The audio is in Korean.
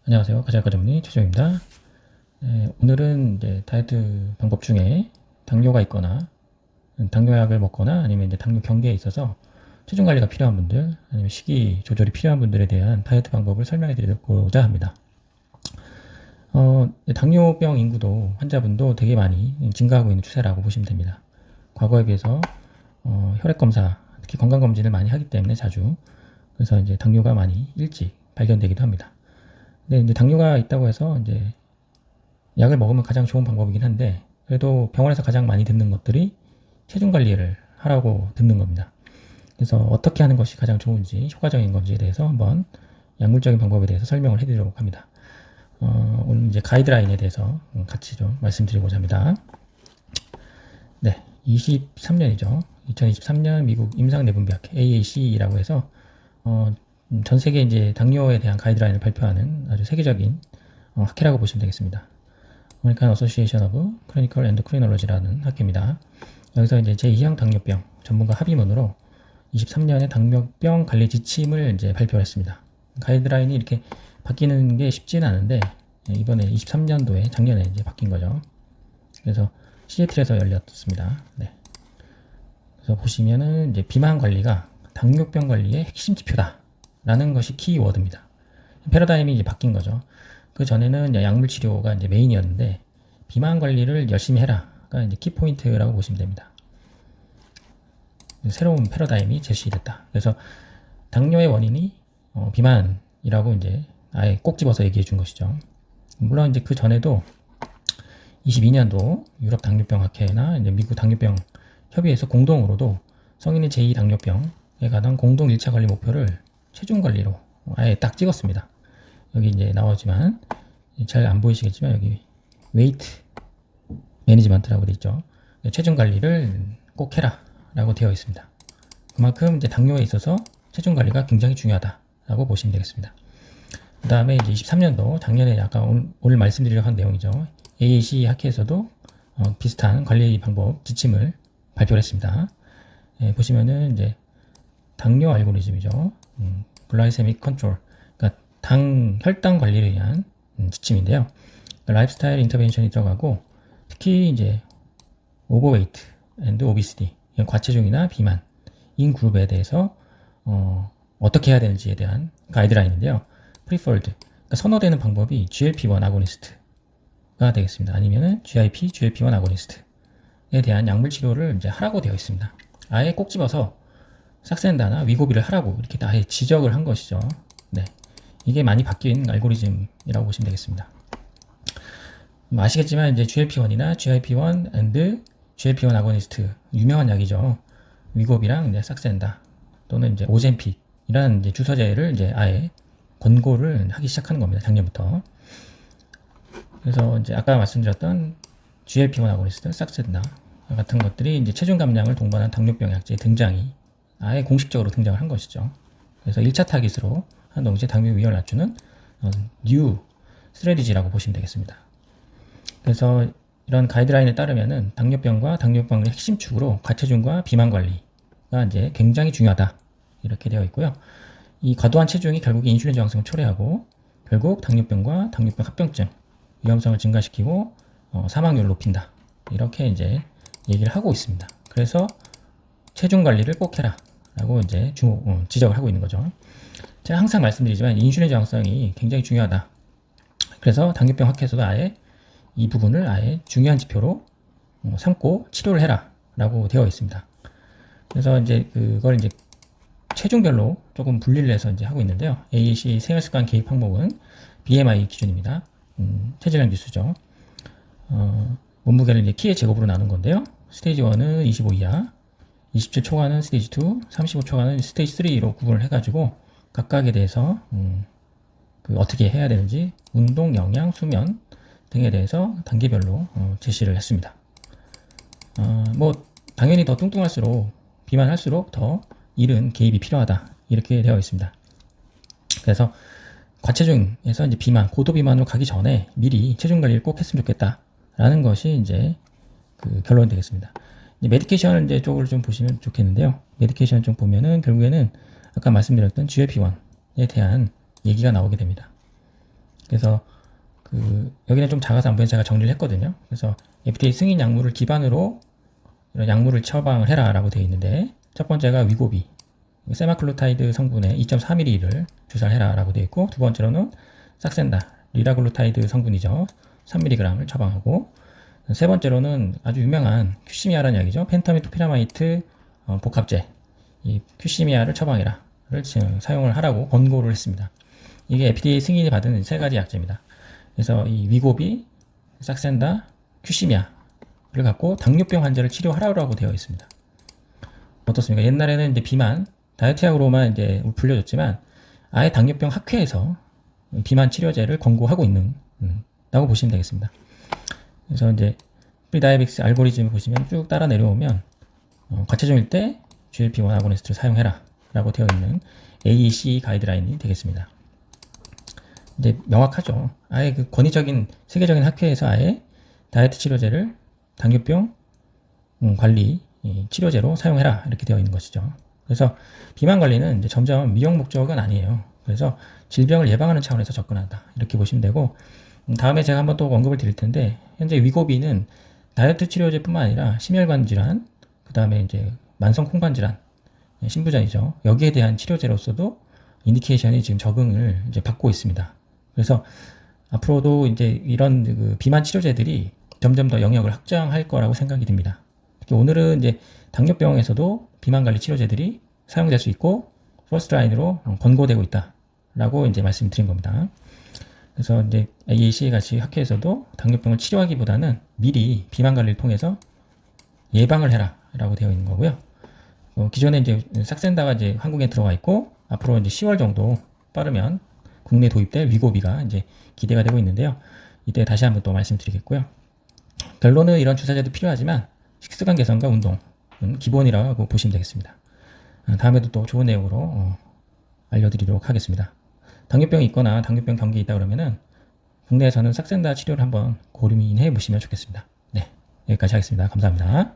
안녕하세요. 가정의과 전문의 최정입니다. 오늘은 이제 다이어트 방법 중에 당뇨가 있거나 당뇨약을 먹거나 아니면 이제 당뇨 경계에 있어서 체중 관리가 필요한 분들 아니면 식이 조절이 필요한 분들에 대한 다이어트 방법을 설명해 드리고자 합니다. 당뇨병 인구도 환자분도 되게 많이 증가하고 있는 추세라고 보시면 됩니다. 과거에 비해서 혈액 검사, 특히 건강 검진을 많이 하기 때문에 자주 그래서 이제 당뇨가 많이 일찍 발견되기도 합니다. 근데 이제 당뇨가 있다고 해서 이제 약을 먹으면 가장 좋은 방법이긴 한데 그래도 병원에서 가장 많이 듣는 것들이 체중 관리를 하라고 듣는 겁니다. 그래서 어떻게 하는 것이 가장 좋은지 효과적인 건지에 대해서 한번 약물적인 방법에 대해서 설명을 해드리도록 합니다. 오늘 이제 가이드라인에 대해서 같이 좀 말씀드리고자 합니다. 네, 23년이죠. 2023년 미국 임상내분비학회 AAC라고 해서 전 세계 이제 당뇨에 대한 가이드라인을 발표하는 아주 세계적인 학회라고 보시면 되겠습니다. American Association of Clinical Endocrinology라는 학회입니다. 여기서 이제 제2형 당뇨병 전문가 합의문으로 23년에 당뇨병 관리 지침을 이제 발표했습니다. 가이드라인이 이렇게 바뀌는 게 쉽지는 않은데 이번에 23년도에 작년에 이제 바뀐 거죠. 그래서 시애틀에서 열렸습니다. 네. 그래서 보시면은 이제 비만 관리가 당뇨병 관리의 핵심 지표다. 라는 것이 키워드입니다. 패러다임이 이제 바뀐 거죠. 그 전에는 약물 치료가 이제 메인이었는데 비만 관리를 열심히 해라가 이제 키포인트라고 보시면 됩니다. 새로운 패러다임이 제시됐다. 그래서 당뇨의 원인이 비만이라고 이제 아예 꼭 집어서 얘기해 준 것이죠. 물론 이제 그 전에도 22년도 유럽 당뇨병 학회나 이제 미국 당뇨병 협의회에서 공동으로도 성인의 제2 당뇨병에 관한 공동 1차 관리 목표를 체중 관리로 아예 딱 찍었습니다. 여기 이제 나오지만 잘 안 보이시겠지만 여기 웨이트 매니지먼트라고 되어 있죠. 체중 관리를 꼭 해라 라고 되어 있습니다. 그만큼 이제 당뇨에 있어서 체중 관리가 굉장히 중요하다라고 보시면 되겠습니다. 그 다음에 이제 23년도 작년에 약간 오늘 말씀드리려고 한 내용이죠. AAC 학회에서도 비슷한 관리 방법 지침을 발표를 했습니다. 보시면은 이제 당뇨 알고리즘이죠. 글라이세믹 컨트롤, 그러니까 혈당 관리를 위한 지침인데요. 그러니까 라이프스타일 인터벤션이 들어가고 특히 이제 오버웨이트 앤드 오비시티, 과체중이나 비만인 그룹에 대해서 어떻게 해야 되는지에 대한 가이드라인인데요. 프리퍼드, 그러니까 선호되는 방법이 GLP-1 아고니스트가 되겠습니다. 아니면은 GIP, GLP-1 아고니스트에 대한 약물 치료를 이제 하라고 되어 있습니다. 아예 꼭 집어서 삭센다나 위고비를 하라고 이렇게 아예 지적을 한 것이죠. 네, 이게 많이 바뀐 알고리즘이라고 보시면 되겠습니다. 아시겠지만 이제 GLP-1이나 GIP-1 and GLP-1 아고니스트 유명한 약이죠. 위고비랑 이제 삭센다 또는 이제 오젠픽이라는 이제 주사제를 이제 아예 권고를 하기 시작하는 겁니다. 작년부터. 그래서 이제 아까 말씀드렸던 GLP-1 아고니스트, 삭센다 같은 것들이 이제 체중 감량을 동반한 당뇨병 약제의 등장이 아예 공식적으로 등장을 한 것이죠. 그래서 1차 타깃으로 한 동시에 당뇨 위험을 낮추는 뉴 스트래티지라고 보시면 되겠습니다. 그래서 이런 가이드라인에 따르면은 당뇨병과 당뇨병의 핵심 축으로 과체중과 비만 관리가 이제 굉장히 중요하다. 이렇게 되어 있고요. 이 과도한 체중이 결국 인슐린 저항성을 초래하고 결국 당뇨병과 당뇨병 합병증 위험성을 증가시키고 사망률을 높인다. 이렇게 이제 얘기를 하고 있습니다. 그래서 체중 관리를 꼭 해라 라고 이제 지적을 하고 있는 거죠. 제가 항상 말씀드리지만 인슐린 저항성이 굉장히 중요하다. 그래서 당뇨병 학회에서도 아예 이 부분을 아예 중요한 지표로 삼고 치료를 해라 라고 되어 있습니다. 그래서 이제 그걸 이제 체중별로 조금 분리를 해서 이제 하고 있는데요. AAC 생활습관 개입 항목은 BMI 기준입니다. 체질량 지수죠. 몸무게를 이제 키의 제곱으로 나눈 건데요. 스테이지 1은 25 이하, 27 초과는 스테이지 2, 35 초과는 스테이지 3로 구분을 해가지고 각각에 대해서 어떻게 해야 되는지 운동, 영양, 수면 등에 대해서 단계별로 제시를 했습니다. 뭐 당연히 더 뚱뚱할수록 비만할수록 더 이른 개입이 필요하다 이렇게 되어 있습니다. 그래서 과체중에서 이제 비만, 고도 비만으로 가기 전에 미리 체중 관리를 꼭 했으면 좋겠다라는 것이 이제 그 결론이 되겠습니다. 메디케이션 이제 쪽을 좀 보시면 좋겠는데요. 메디케이션 쪽 보면은 결국에는 아까 말씀드렸던 GLP-1에 대한 얘기가 나오게 됩니다. 그래서 여기는 좀 작아서 안 보여서 제가 정리를 했거든요. 그래서 FDA 승인 약물을 기반으로 이런 약물을 처방을 해라라고 되어 있는데, 첫 번째가 위고비, 세마클루타이드 성분의 2.4ml를 주사를 해라라고 되어 있고, 두 번째로는 삭센다, 리라글루타이드 성분이죠. 3mg을 처방하고, 세 번째로는 아주 유명한 큐시미아라는 약이죠. 펜타미토피라마이트 복합제, 이 큐시미아를 처방해라를 사용을 하라고 권고를 했습니다. 이게 FDA 승인이 받은 세 가지 약제입니다. 그래서 이 위고비, 삭센다, 큐시미아를 갖고 당뇨병 환자를 치료하라고 되어 있습니다. 어떻습니까? 옛날에는 이제 비만, 다이어트 약으로만 이제 불려졌지만 아예 당뇨병 학회에서 비만 치료제를 권고하고 있는, 라고 보시면 되겠습니다. 그래서 이제 프리다이어틱스 알고리즘을 보시면 쭉 따라 내려오면, 과체중일 때 GLP-1 아고니스트를 사용해라 라고 되어 있는 AEC 가이드라인이 되겠습니다. 이제 명확하죠. 아예 그 권위적인 세계적인 학회에서 아예 다이어트 치료제를 당뇨병 관리 치료제로 사용해라 이렇게 되어 있는 것이죠. 그래서 비만 관리는 이제 점점 미용 목적은 아니에요. 그래서 질병을 예방하는 차원에서 접근한다 이렇게 보시면 되고, 다음에 제가 한번 또 언급을 드릴 텐데, 현재 위고비는 다이어트 치료제뿐만 아니라 심혈관 질환, 그 다음에 이제 만성 콩반 질환, 신부전이죠. 여기에 대한 치료제로서도 인디케이션이 지금 적응을 이제 받고 있습니다. 그래서 앞으로도 이제 이런 그 비만 치료제들이 점점 더 영역을 확장할 거라고 생각이 듭니다. 특히 오늘은 이제 당뇨병에서도 비만 관리 치료제들이 사용될 수 있고 퍼스트 라인으로 권고되고 있다라고 이제 말씀드린 겁니다. 그래서 이제 AAC 같이 학회에서도 당뇨병을 치료하기보다는 미리 비만 관리를 통해서 예방을 해라라고 되어 있는 거고요. 기존에 이제 삭센다가 이제 한국에 들어와 있고, 앞으로 이제 10월 정도 빠르면 국내 도입될 위고비가 이제 기대가 되고 있는데요. 이때 다시 한번 또 말씀드리겠고요. 결론은 이런 주사제도 필요하지만 식습관 개선과 운동은 기본이라고 보시면 되겠습니다. 다음에도 또 좋은 내용으로 알려드리도록 하겠습니다. 당뇨병이 있거나 당뇨병 경계에 있다 그러면은 국내에서는 삭센다 치료를 한번 고민해 보시면 좋겠습니다. 네, 여기까지 하겠습니다. 감사합니다.